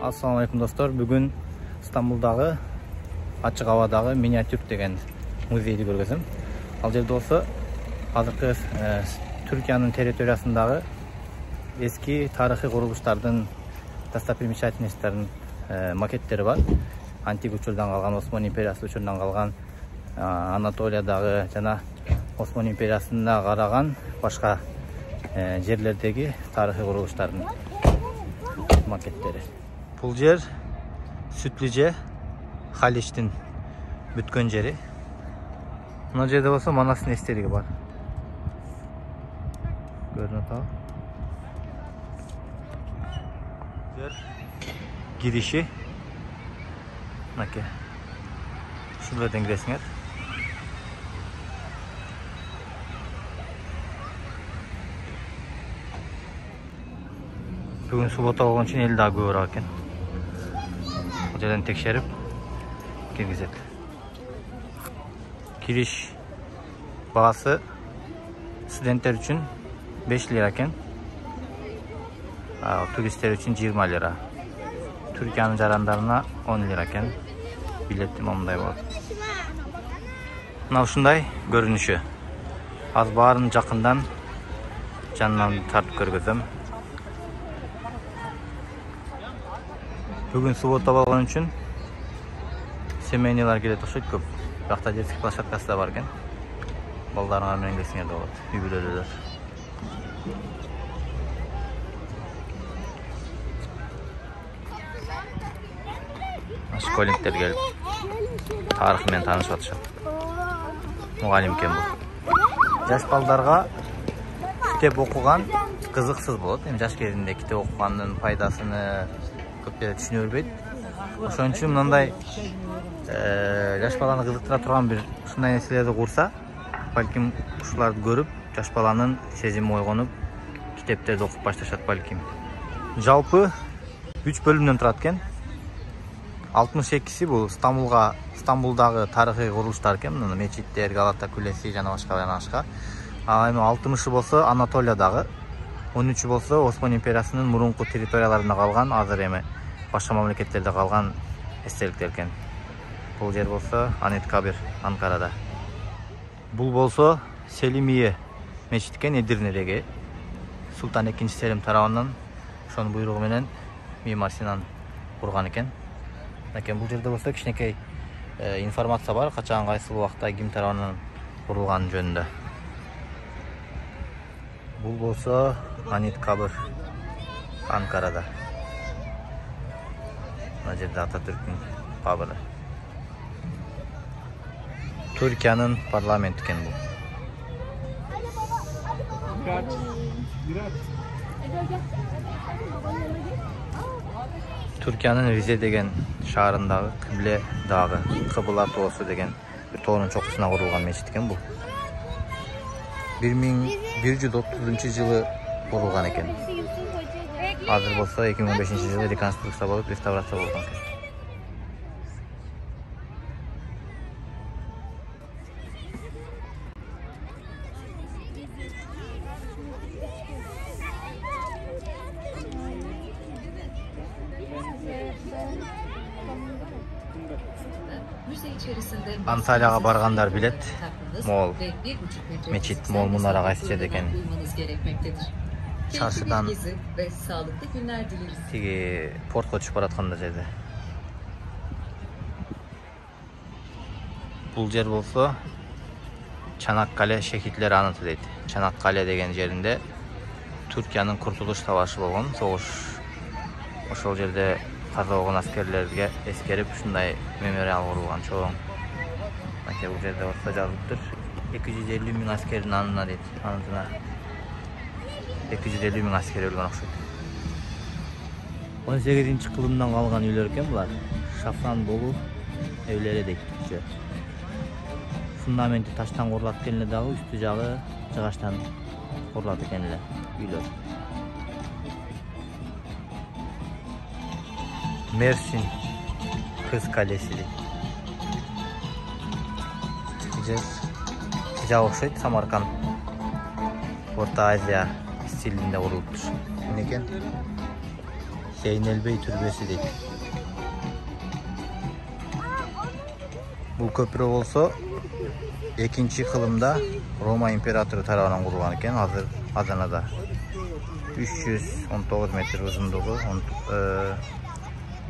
Assalamu alaikum dostlar. Bugün İstanbul'dagi açık havadagi Miniatür деген muzeyni көргөзөм. Ал жерде болсо азыркы Türkiyanın territoriyasындагы eski тарыхый курулуштардын достопримечательностьтардын макеттери бар. Антик учурдан калган, Осман империясы учурунан калган, Анатолиядагы жана Осман империясына караган башка жерлердеги тарыхый курулуштардын макеттери. Бул жер Sütlüce Халичтин бүткөн жери. Мына жерде болсо Манастын эстелиги бар. Көрүнүп атабы. Жер girişi. Мынакей. Ушул жерден киресиңер. Бүгүн суббота болгон үчүн эл дагы көбүрөөк экен. Бул жерден текшерип киргизет. Kiriş бағасы студенттер үчүн 5 лира экен. Туристтер үчүн 20 лира. Türkiyanın жарандарына 10 лира экен. Билети мындай болот. Мына ушундай көрүнүшү. Az баарын жакындан жанынан тартып көргөзөм. Бүгүн суббота болгон үчүн семейныйлар келет окшойт көп. Биракта детский площадкасы да бар экен. Балдарыңар менен келсеңер да болот. Үй бүлөлөр. Школьниктер келип тарых менен таанышып атышат. Мугалим экен бул. Жаш балдарга китеп окуган кызыксыз болот. Эми жаш кезинде китеп окугандын пайдасыны көптөр түшүнө бербейт. Ошон үчүн мындай жаш баланы кызыктыра турган бир ушундай нерселерди курса, балким ушуларды көрүп, жаш баланын сезими ойгонуп, китептерди окуп башташат балким. Жалпы 3 бөлүмдөн турат экен. 62си бул Стамбулдагы тарыхый курулуштар экен, мына мечиттер, Галата күлеси жана башка. Ал эми 60 болсо Анатолиядагы, 13 болсо Осман империясынын мурунку территорияларында калган, азыр эми башка мамлекеттерде калган эстеликтер экен. Бул жер болсо Анıtkabir, Анкарада. Бул болсо Селимие мечит экен, Эдирнедеги. Султан 2 Селим тарабынан ошонун буйругу менен Мимар Синан курган экен. Бул жерде болсо кичинекей информация бар, качан кайсы убакта ким тарабынан курулган жөнүндө. Бул болсо Anıtkabir, Анкарада. Мына жерде Ататүрктүн кабыры. Türkiyanın parlamenti eкен бул. Türkiyanın Rize деген шаарындагы Кыбле дагы, Кыбыла тоосу деген бир тоонун чокусуна курулган мечит экен бул. 1130-жылы курулган экен. Азыр болсо 2015-жылы реконструкция болуп, реставрация болгон экен. Antalya'ya barganlar bilet, mol, meçit, mol munara kaysı жерде eкен. Çarşıdan tigi portko түшүп баратканда жерде. Бул жер болсо Çanakkale şehitleri anıtı дейт. Çanakkale деген жеринде Türkiyanın Kurtuluş Savaşı болгон, согуш. Ошол жерде каза болгон аскерлерге эскерип ушундай мемориал курулган чоң. Бул жерде болсо жазылыптыр. 250 миң аскердин анына дейт. Анытына 250 миң аскер өлгөн окшойт. 18-кылымдан калган үйлөр экен булар. Шафран болу evleri дейт. Фундаменти таштан курулат экен эле дагы, үстү жагы жыгачтан курулат экен эле үйлөр. Mersin Kız Kalesi дейт. Жа окшойт, Самарканд. Орта Азия стилинде курулуптур. Экен. Zeynelbey Türbesi deydi. Bu köprü olsa 2. kılımda Roma İmparatoru tarafından kurulan eken, hazır Adana'da. 319 metre uzunluğu,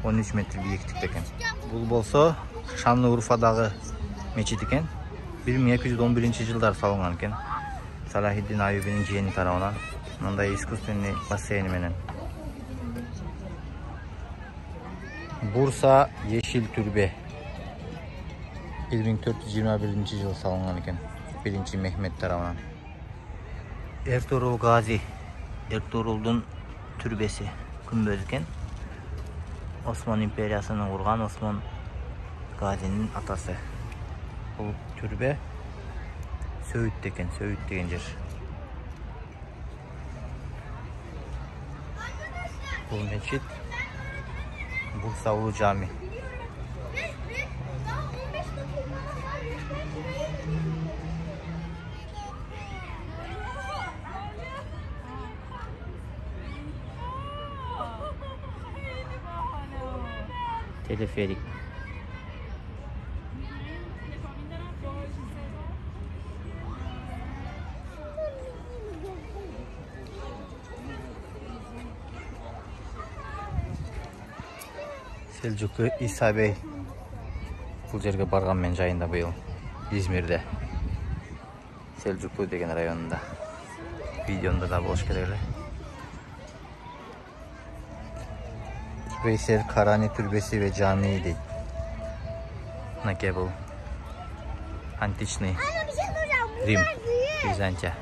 13 metre büyüklükte eken. Bu bolsa Şanlıurfa'dagı meçit eken. 1211 yıllar salıngan eken. Salahiddin Ayyubi'nin jiyeni tarafından. Mınday искусственный бассейni menen. Bursa Yeşil Türbe. 1421 yıl salıngan eken. 1. Mehmet tarafından. Ertuğrul Gazi. Ertuğrul'un türbesi kümböz eken. Osman İmperiyasını kurgan Osman Gazi'nin atası. Bu türbe Söğüt deken, Söğüt degen yer. Bu meçit Bursa Ulu Cami. Teleferik. Selçuklu İsa Bey bu yerge bargan men jayında bıyıl İzmir'de Selçuklu degen rayonunda videomda da boş kerekli. Veysel Karani Türbesi ve Camii. Bu Antichny Rim, Bizantya.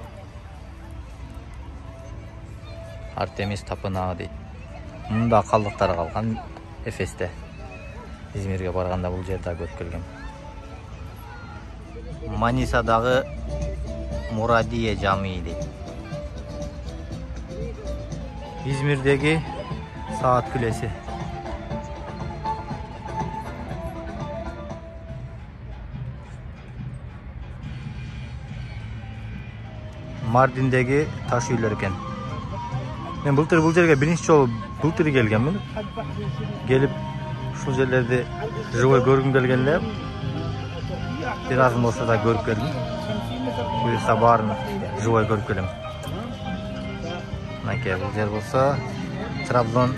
Artemis Tapınağı deydi. Bunun da kaldıkları kalgan Efes'te. İzmir'e barganda bu yerde görüp kelgem. Manisa'dagı Muradiye Camii deydi. İzmir'deki Saat Kulesi. Mardin'deki taş uylar eken. Ben bu yerge birinci çoğu bulturu gelgen ben. Gelip şu yerlerde живой görgüm gelgenler. Biraz olsa da görüp geldim. Bu sabahın живой görüp geldim. Nake bu yer olsa Trabzon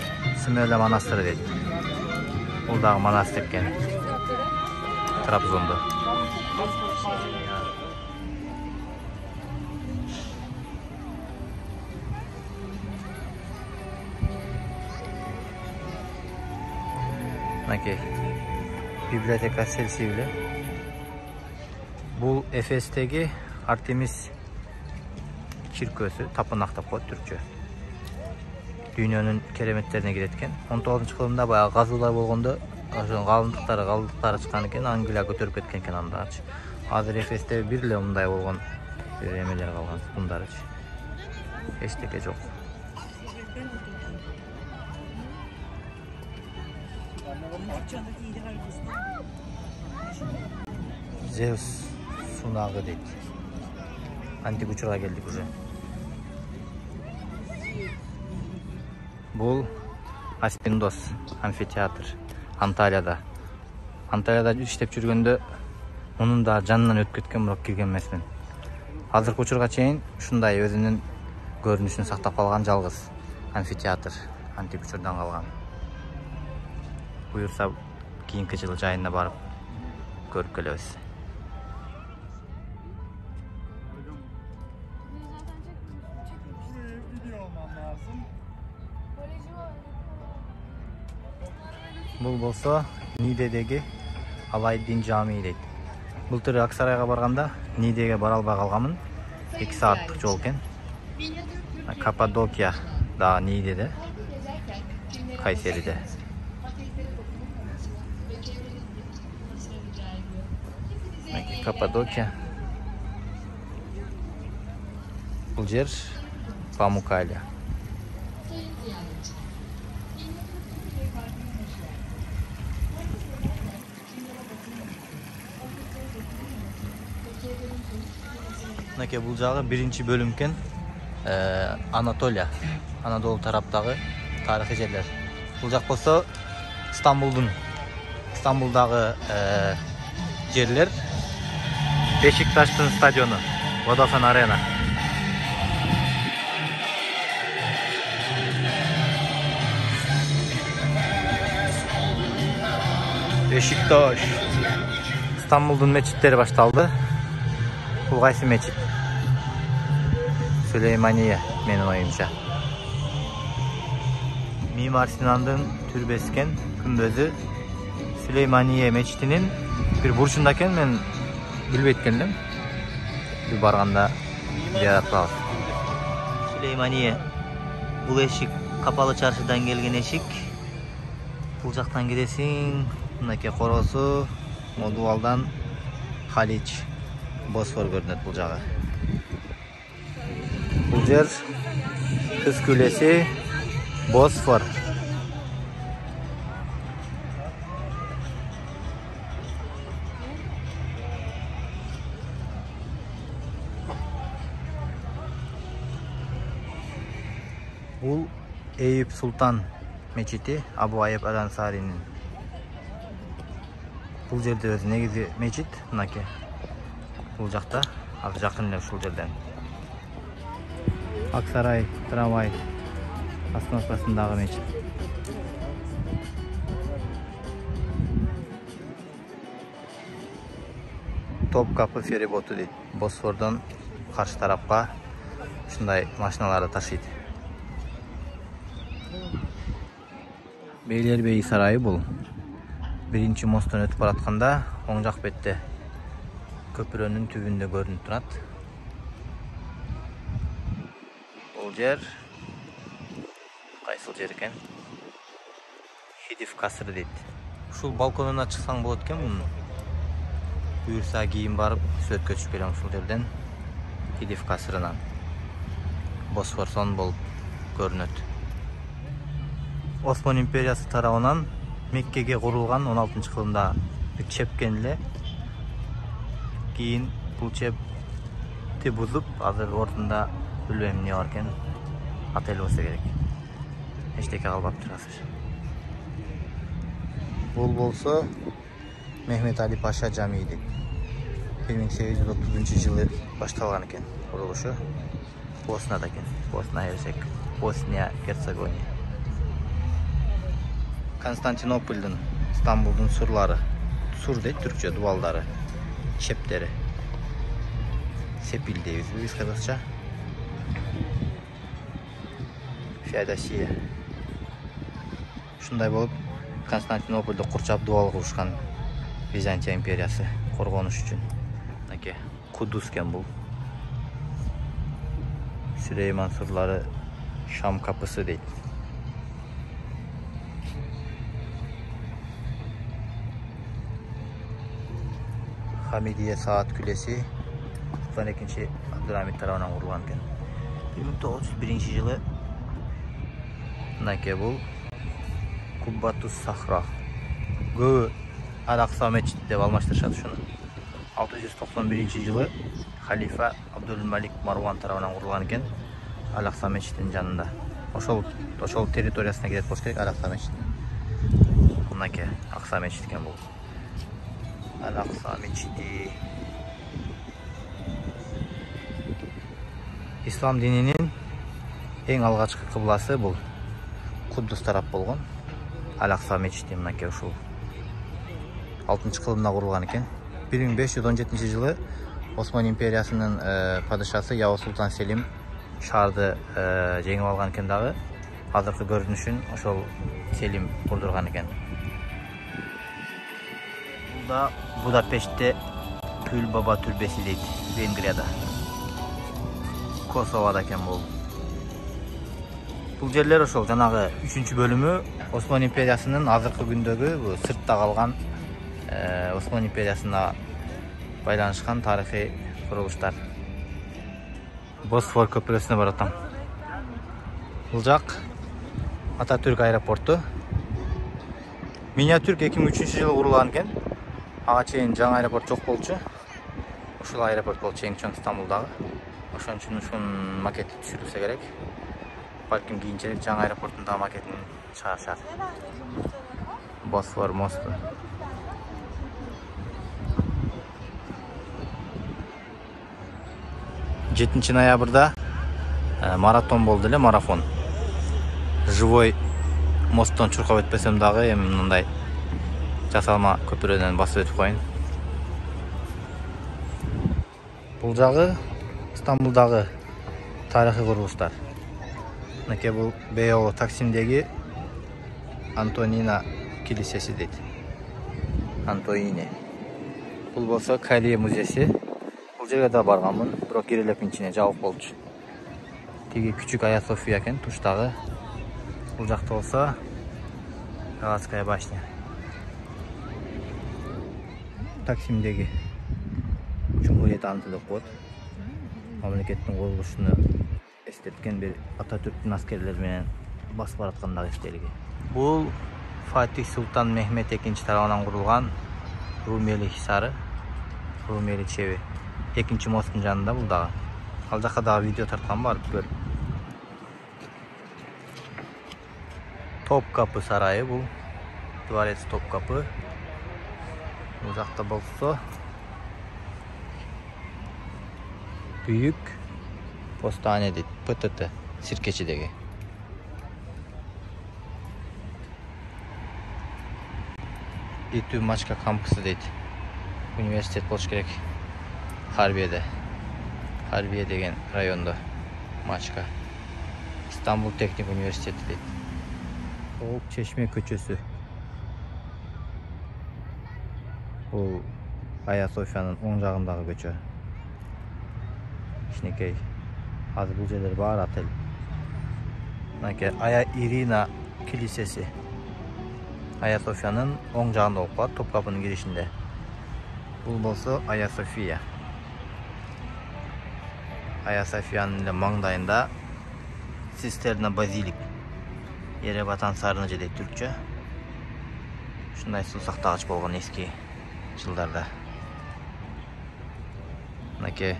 Sümele Manastırı dedi. O da manastır eken. Trabzon'da. Nake Biblioteka Selsivli. Bu Efes'teki Artemis Çirkösü, tapınakta koy Türkçe. Dünyanın keremetlerine giretken. 19. kılımda bayağı gazılar bolgonda kalındıkları çıkan eken Angliya götürüp ketken eken andarç. Hazır Efes'te birle onday bolgon emeler kalgan bundarç. Eşteke çok. Zeus sunağı dedi. Antik uçurğa geldik уже. Bu Aspindos amfiteatr Antalya'da. Antalya'da işlep жүргөндө onun da canından ötüp ketken bırak kirgen mesmen. Hazır uçurğa çeyin şunday özünün görünüşünü saktap kalgan жалгыз amfiteatr antik uçurdan kalgan. Buyursa kийинки жылы жайына барып көрүп келебиz. Бул болсо Нидедеги Алайдин Camii дейт. Былтыр Аксарайга барганда Нидеге бара албай калганмын. 2 сааттык жол экен. Каппадокия да Нидеде, Кайсериде. Каппадокия. Бул жер Памукалия. Бул жагы биринчи бөлүмкен Анатолия, Anadolu taraптагы тарыхый жерлер. Бул жак болсо Стамбулдагы жерлер. Бешикташтын стадиону, Vodafone Arena. Beşiktaş. Стамбулдун мечиттери башталды. Бул кайсы мечит? Süleymaniye менин оюмча. Мимар Синандын түрбөсү экен, күмбөзү Süleymaniye мечитинин бир бурчунда экен, мен билбейт экенмин. Bir барганда зиярат кылабыз. Süleymaniye. Бул эшик Капалы чаршыдан келген эшик. Бул жактан киресиң, мынакей коросу, Модуалдан Халич, Босфор көрүнөт бул жагы. Бул жер Кыз күлеси Босфор. Бул Eyüp Султан мечити, Абу Айып Алансаринин. Бул жерде өзү негизи мечит, мынакей. Бул жакта, азыр жакын эле ушул жерден. Аксарай трамвай остановкасындагы мечит. Топкапы фериботу дейт. Босфордон каршы тарапка ушундай машиналарды ташыйт. Бейлербей сарайы бул. Биринчи мосттон өтүп баратканда оң жак бетте көпүрөнүн түбүндө көрүнүп турат. Бул жер кайсыл жер экен? Хидив касры дейт. Ушул балконуна чыксаң болот экен муну. Буюрса кийин барып сүрөткө түшүп келем ушул жерден. Хидив касрынан Босфор сон болуп көрүнөт. Осман империясы тарабынан Меккеге курулган 16-кылымда бир чепкен эле. Кийин бул чепти бузуп, азыр ордунда билбейм эмне бар экен. Отель болсо керек. Эчтеке калбаптыр азыр. Бул болсо Мехмет Али Паша жамии дейт. 1830-жылы башталган экен курулушу. Боснада экен. Босния Герцеговина. Константинополдун, Стамбулдун сурлары. Сур дейт түркчө, дубалдары, чептери. Сепил дейбиз биз кыргызча. Феодосия. Ушундай болуп, Константинополду курчап дубал курушкан Византия империясы коргонуш үчүн. Мынакей Кудус экен бул. Сüleyman сурлары Шам капысы дейт. Хамидия Саат күлеси 92 Абдулхамид тарабынан курулган экен. 1901-жылы мынакей бул Куббатус Сахра. Көбү Ал-Акса мечит деп алмаштырышат ушуну. 691-жылы халифа Абдул-Малик Марван тарабынан курулган экен. Ал-Акса мечитинин жанында. Ошол территориясына кирет болуш керек Ал-Акса мечит. Мынакей Акса мечит экен бул. Al-Aqsa мечити. Ислам дининин эң алгачкы кыбласы бул Куддус тарап болгон. Al-Aqsa мечити мынакей ушул 6-кылымда курулган экен. 1517-жылы Осман империясынын падышасы Явuz Султан Селим шаарды жеңип алган экен дагы. Азыркы көрүнүшүн ошол Селим курдурган экен. Budapest'te Pül Baba türbesi deydi, Vengriyada. Kosova'da eken bol. Бұл жерлер ошол жанагы 3-бөлүмү Осман империясынын азыркы күндөгү бу сыртта калган Осман империясына байланышкан тарыхый курулуштар. Босфор көпүрөсүнө баратам. Бул жак Ататүрк аэропорту. Миниатюрк 2003-жылы курулган экен. Ага чейин жаңы аэропорт жок болчу. Ушул аэропорт болчу эң чоң Стамбулдагы. Ошон үчүн ушунун макети түшүрүлсө керек. Балким кийинчерээк жаңы аэропорттун да макетин чаршар. Босфор мосту. 7 ноябрда маратон болды эле, марафон. Живой мосттон чуркап өтпөсөм дагы эми мындай жасалма көпүрөдөн басып өтүп коюн. Бул жагы Стамбулдагы тарыхый курулуштар. Мынакей бул Бейоğlu Taksim'deki Antonina Kilisesi дейт. Антоине. Бул болсо Калие музейси. Бул жерге да барганмын, бирок кирелеп ичине жабык болчу. Тиги күчүк Ая София экен, туштагы. Бул жакта болсо Галатская башня. Taksim'deki Cumhuriyet anıtı деп коет. Мамлекеттин курулушуну эстеткен бир Ататүрктүн аскерлери менен басып бараткандагы эстелиги. Бул Fatih Sultan Mehmet II тарабынан курулган Rumeli Hisarı, Rumeli Çevi. Экинчи мосттун жанында бул дагы. Ал жака дагы видео тарткан бар, көр. Topkapı Sarayı бул. Dворец Topkapı. Бул жакта болсо Büyük Postane дейт, ПТТ, Sirkeci'deki. Etü Maçka kampüsü дейт. Üniversitet болуш керек. Harbiye'de. Harbiye деген rayonda. Maçka. İstanbul Teknik Üniversiteti дейт. Soğuk Çeşme köçösü. Bu Aya Sofya'nın оң жагындагы көчө. Кичинекей. Азыр бул жерлер бар отель. Мынакей Aya Irina Kilisesi. Aya Sofya'nın оң жагында болуп калат, Топкапынын киришинде. Бул болсо Aya Sofia. Aya Sofia'nын эле маңдайында Цистерна базилик. Еребатан сарынычы дейт түркчө. Ушундай суу сактагыч болгон эски жылдарда. Мынакей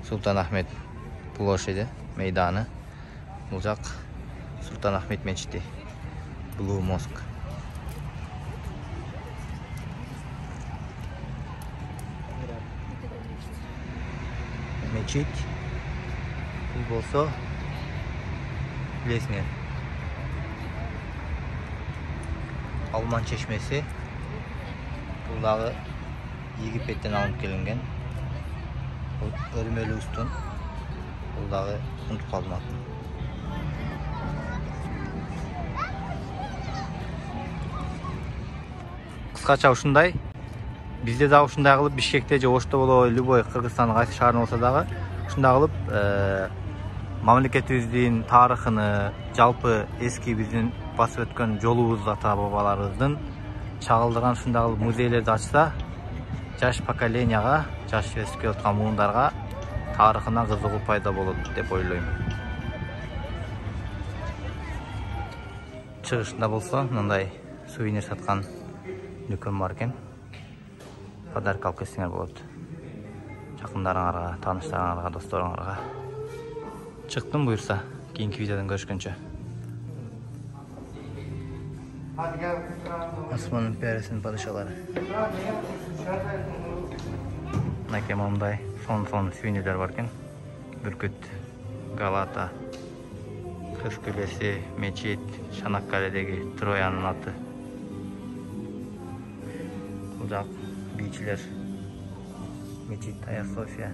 Sultanahmet площади, мейданы. Бул жак Sultanahmet мечити. Blue Mosque. Мечит. Бул болсо билесиңер. Alman çeşmesi. Бул дагы Египеттен алынып келинген. Өрмөлүү устун. Бул дагы унутуп калдым атын. Кыскача ушундай. Бизде дагы ушундай кылып Бишкекте же Ошто болобу, любой Кыргызстандын кайсы шаарында болсо дагы ушундай кылып мамлекетибиздин тарыхыны, жалпы эски биздин басып өткөн жолубуз, ата бабаларыбыздын чагылдырган ушундай кылып музейлерди ачса, жаш поколенияга, жаш өсүп келаткан муундарга тарыхына кызыгуу пайда болот деп ойлойм. Чыгышында болсо мындай сувенир саткан дүкөн бар экен. Подарка алып кетсеңер болот. Жакындарыңарга, тааныштарыңарга, досторуңарга. Чыктым буюрса, кийинки видеодон көрүшкөнчө. Osmanlı İmparatorluğu'nun padişahları. Mınakey mындай son süvenirler varken Bürküt, Galata, Kız Kulesi, Meçit, Çanakkale'deki Troya'nın atı. Uzak beachler, Meçit, Aya Sofya,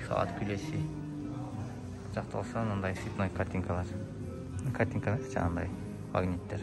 Saat Kulesi. Uzakta olsa mындай светной картинкалар. Картинкалар жанагындай магниттер.